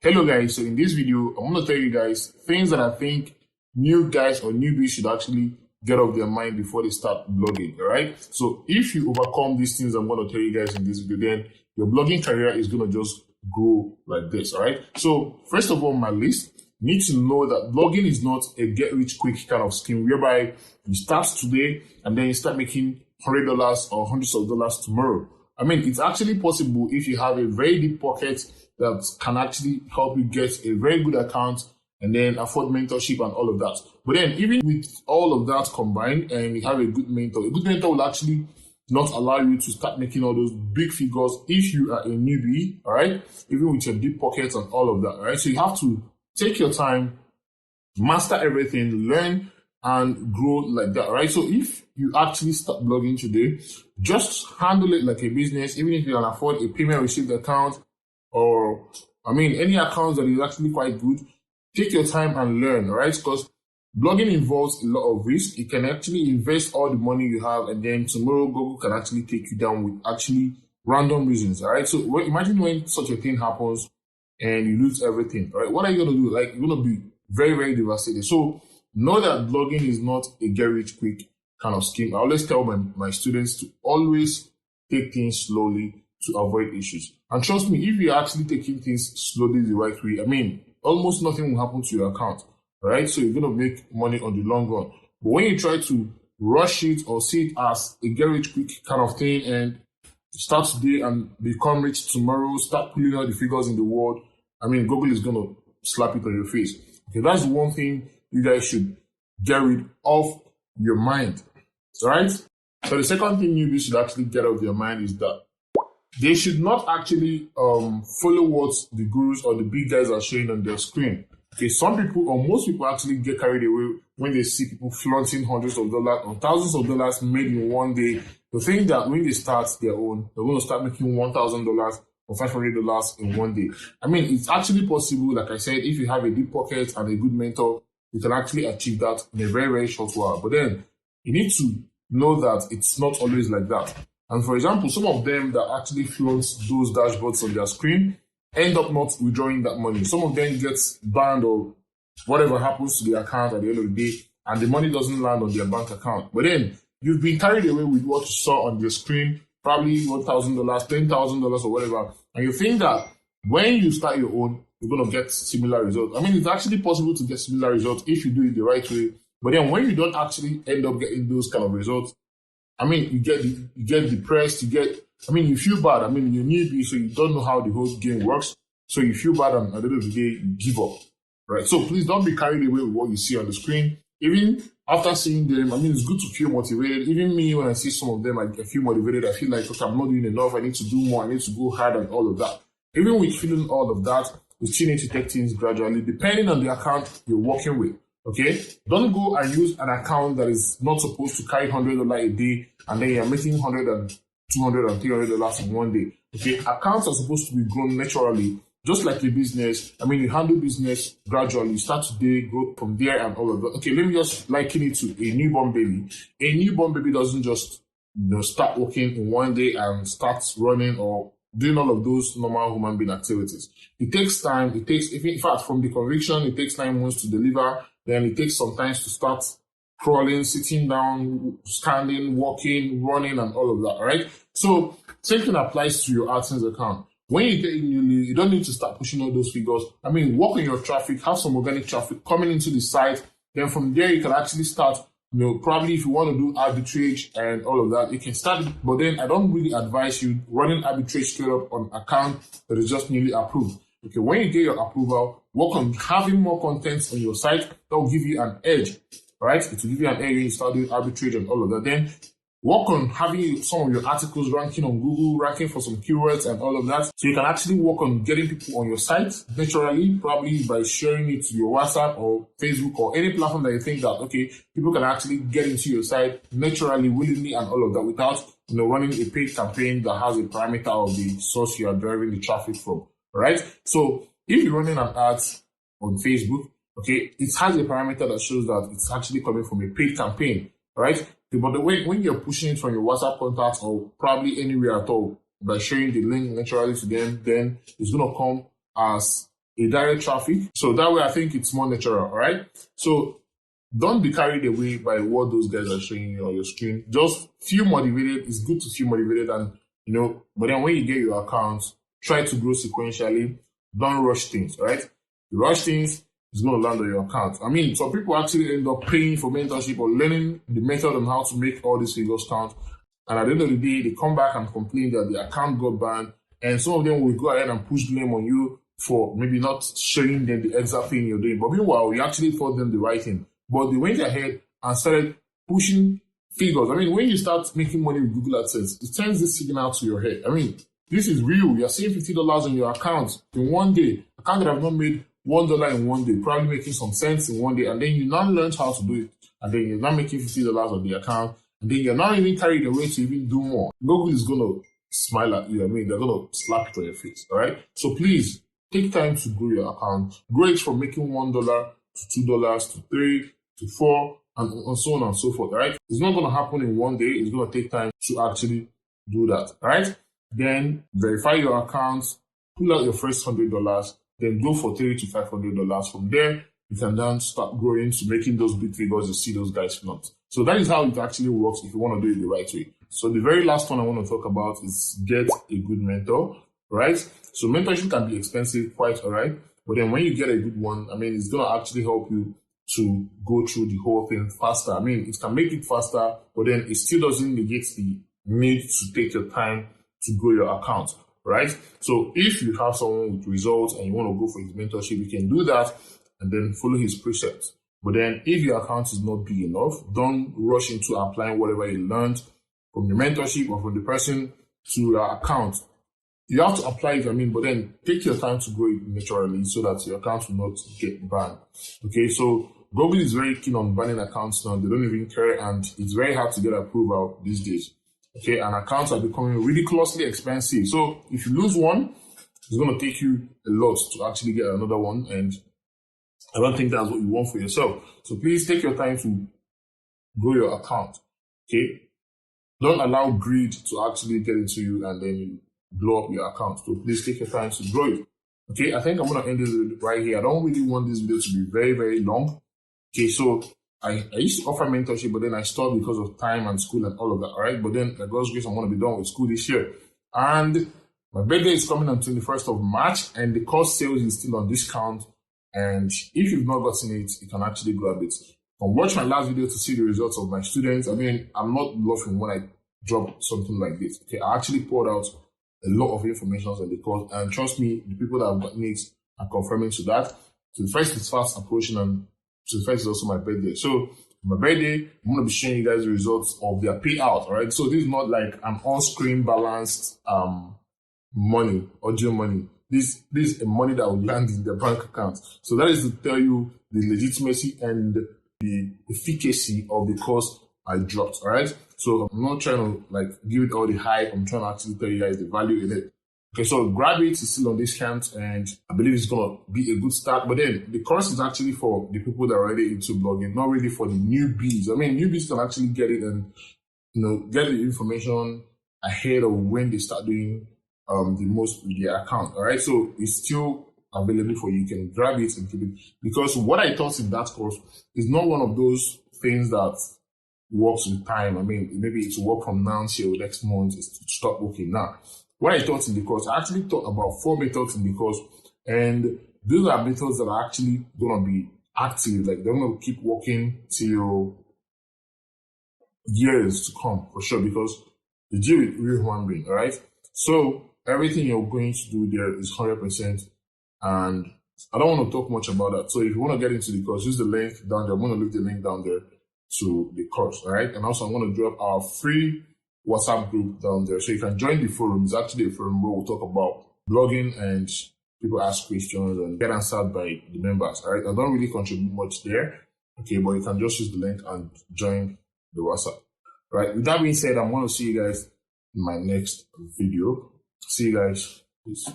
Hello guys, so in this video, I want to tell you guys things that I think new guys or newbies should actually get off their mind before they start blogging, all right? So if you overcome these things I'm going to tell you guys in this video, then your blogging career is going to just grow like this, all right? So first of all, my list, you need to know that blogging is not a get-rich-quick kind of scheme whereby you start today and then you start making $100 or hundreds of dollars tomorrow. I mean, it's actually possible if you have a very deep pocket that can actually help you get a very good account and then afford mentorship and all of that. But then even with all of that combined and you have a good mentor will actually not allow you to start making all those big figures if you are a newbie, all right? Even with your deep pockets and all of that, all right? So you have to take your time, master everything, learn and grow like that, right? So if you actually start blogging today, just handle it like a business, even if you can afford a payment received account or, any account that is actually quite good. Take your time and learn, right? Because blogging involves a lot of risk. You can actually invest all the money you have and then tomorrow Google can actually take you down with actually random reasons, all right? So imagine when such a thing happens and you lose everything, all right? What are you going to do? Like, you're going to be very, very devastated. So know that blogging is not a get rich quick kind of scheme. I always tell my students to always take things slowly to avoid issues. And trust me, if you're actually taking things slowly the right way, almost nothing will happen to your account, right? So you're going to make money on the long run. But when you try to rush it or see it as a get rich quick kind of thing and start today and become rich tomorrow, start pulling out the figures in the world, Google is going to slap it on your face. Okay, that's one thing you guys should get rid of your mind, all right? So the second thing you should actually get out of your mind is that they should not actually follow what the gurus or the big guys are showing on their screen. Okay, some people or most people actually get carried away when they see people flaunting hundreds of dollars or thousands of dollars made in one day. They think that when they start their own, they're going to start making $1,000 or $500 in one day. It's actually possible, like I said, if you have a deep pocket and a good mentor, you can actually achieve that in a very, very short while. But then you need to know that it's not always like that. And for example, some of them that actually flaunt those dashboards on their screen end up not withdrawing that money. Some of them get banned or whatever happens to the account at the end of the day, and the money doesn't land on their bank account. But then you've been carried away with what you saw on the screen, probably $1,000, $10,000 or whatever, and you think that when you start your own, you're going to get similar results. It's actually possible to get similar results if you do it the right way. But then when you don't actually end up getting those kind of results, you get depressed, you feel bad. You're newbie, so you don't know how the whole game works. So you feel bad, and at the end of the day, you give up, right? So please don't be carried away with what you see on the screen. Even after seeing them, it's good to feel motivated. Even me, when I see some of them, I feel motivated. I feel like, okay, I'm not doing enough. I need to do more. I need to go hard and all of that. Even with feeling all of that, you still need to take things gradually, depending on the account you're working with. Okay, don't go and use an account that is not supposed to carry $100 a day and then you're making $100 and $200 and $300 in one day. Okay, accounts are supposed to be grown naturally, just like a business. You handle business gradually, start today, grow from there and all of that. Okay, let me just liken it to a newborn baby. A newborn baby doesn't just start walking in one day and start running or doing all of those normal human being activities. It takes time. In fact, from the conviction, it takes 9 months to deliver. Then it takes some time to start crawling, sitting down, standing, walking, running, and all of that, all right? So same thing applies to your AdSense account. When you get in newly, you don't need to start pushing all those figures. Work on your traffic, have some organic traffic coming into the site. Then from there, you can actually start, probably if you want to do arbitrage and all of that, you can start. But then I don't really advise you running arbitrage straight up on account that is just newly approved. Okay, when you get your approval, work on having more content on your site that will give you an edge, right? It will give you an edge when you start doing arbitrage and all of that. Then work on having some of your articles ranking on Google, ranking for some keywords and all of that. So you can actually work on getting people on your site naturally, probably by sharing it to your WhatsApp or Facebook or any platform that you think that, okay, people can actually get into your site naturally, willingly and all of that without, running a paid campaign that has a parameter of the source you are driving the traffic from. All right. So if you're running an ad on Facebook, okay, it has a parameter that shows that it's actually coming from a paid campaign, right? But when you're pushing it from your WhatsApp contacts or probably anywhere at all by sharing the link naturally to them, then it's going to come as a direct traffic. So that way I think it's more natural, all right? So don't be carried away by what those guys are showing you on your screen. Just feel motivated. It's good to feel motivated, and but then when you get your account, try to grow sequentially. Don't rush things, right? You rush things, it's going to land on your account. I mean, some people actually end up paying for mentorship or learning the method on how to make all these figures count. And at the end of the day, they come back and complain that the account got banned. And some of them will go ahead and push blame on you for maybe not showing them the exact thing you're doing. But meanwhile, you actually taught them the right thing. But they went ahead and started pushing figures. I mean, when you start making money with Google AdSense, it turns this signal to your head. I mean, this is real. You're seeing $50 on your account in one day. Account that have not made $1 in one day, probably making some sense in one day. And then you now learned how to do it. And then you're not making $50 on the account. And then you're not even carried away to even do more. Google is going to smile at you. I mean, they're going to slap it on your face. All right. So please take time to grow your account. Grow it from making $1 to $2 to $3 to $4 and so on and so forth. All right. It's not going to happen in one day. It's going to take time to actually do that. All right. Then verify your account, pull out your first $100, then go for $300 to $500. From there, you can then start growing to making those big figures you see those guys flaunt. So that is how it actually works if you want to do it the right way. So the very last one I want to talk about is get a good mentor, right? So mentorship can be expensive, quite all right. But then when you get a good one, I mean, it's going to actually help you to go through the whole thing faster. I mean, it can make it faster, but then it still doesn't negate the need to take your time to grow your account, right? So if you have someone with results and you want to go for his mentorship, you can do that and then follow his precepts. But then if your account is not big enough, don't rush into applying whatever you learned from the mentorship or from the person to your account. You have to apply it, but then take your time to grow it naturally so that your account will not get banned. Okay, so Google is very keen on banning accounts now. They don't even care, and it's very hard to get approval these days. Okay, and accounts are becoming ridiculously expensive. So if you lose one, it's going to take you a lot to actually get another one. And I don't think that's what you want for yourself. So please take your time to grow your account. Okay, don't allow greed to actually get into you and then you blow up your account. So please take your time to grow it. Okay, I think I'm going to end this right here. I don't really want this video to be very, very long. Okay, so I used to offer mentorship, but then I stopped because of time and school and all of that, all right? But then, by God's grace, I'm going to be done with school this year. And my birthday is coming on 21st of March, and the course sales is still on discount. And if you've not gotten it, you can actually grab it. And watch my last video to see the results of my students. I mean, I'm not bluffing when I drop something like this. Okay, I actually poured out a lot of information on the course, and trust me, the people that have gotten it are confirming to that. So the first is fast approaching, and so the first is also my birthday. So my birthday, I'm going to be showing you guys the results of their payout, all right? So this is not like an on-screen balanced money, audio money. This is a money that will land in their bank account. So that is to tell you the legitimacy and the efficacy of the course I dropped, all right? So I'm not trying to give it all the hype. I'm trying to actually tell you guys the value in it. Okay, so grab it. It's still on discount, and I believe it's going to be a good start. But then the course is actually for the people that are already into blogging, not really for the newbies. I mean, newbies can actually get it and, get the information ahead of when they start doing the most with their account. All right, so it's still available for you. You can grab it and keep it, because what I taught in that course is not one of those things that works with time. I mean, maybe it's work from now till next month, is to stop working now. What I taught in the course, I actually taught about 4 methods in the course, and those are methods that are actually going to be active. Like, they're going to keep working till years to come, for sure, because they deal with real human being, all right? So everything you're going to do there is 100%, and I don't want to talk much about that. So if you want to get into the course, use the link down there. I'm going to leave the link down there to the course, all right? And also I'm going to drop our free WhatsApp group down there, so you can join the forum. It's actually a forum where we'll talk about blogging and people ask questions and get answered by the members. All right, I don't really contribute much there, okay, but you can just use the link and join the WhatsApp. All right, with that being said, I'm going to see you guys in my next video. See you guys. Peace.